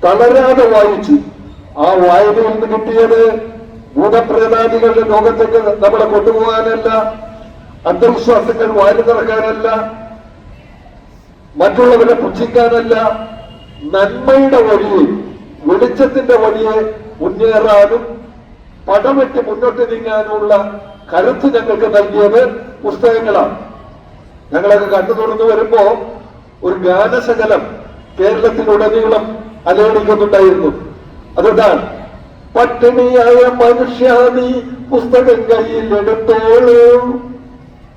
തളരാതെ വായിച്ചു. ആ വായനയിൽ നിന്ന് കിട്ടിയത് ഭൂതപ്രേതാദികളുടെ ലോകത്തേക്ക് നമ്മളെ കൊണ്ടുപോകാനല്ല, അന്ധവിശ്വാസങ്ങൾ വാരി നിറക്കാനല്ല, മറ്റുള്ളവരെ പുച്ഛിക്കാനല്ല, നന്മയുടെ വഴിയെ, വെളിച്ചത്തിന്റെ വഴിയെ മുന്നേറാനും പടമെട്ടി മുന്നോട്ട് നീങ്ങാനുള്ള കരുത്ത് ഞങ്ങൾക്ക് നൽകിയത് പുസ്തകങ്ങളാണ്. ഞങ്ങളൊക്കെ കണ്ടു തുറന്നു വരുമ്പോ ഒരു ഗാനശകലം കേരളത്തിലുടനീളം അലയടിക്കുന്നുണ്ടായിരുന്നു. അതുകൊണ്ടാണ് പട്ടിണിയായ മനുഷ്യ നീ പുസ്തകം കയ്യിൽ എടുത്തോളൂ,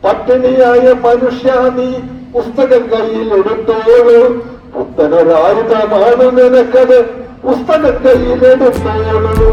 പട്ടിണിയായ മനുഷ്യ നീ പുസ്തകം കയ്യിൽ എടുത്തോളൂ, പുത്തനൊരായുധമാണ് നിനക്കത് പുസ്തകം കയ്യിൽ എടുത്തോളൂ.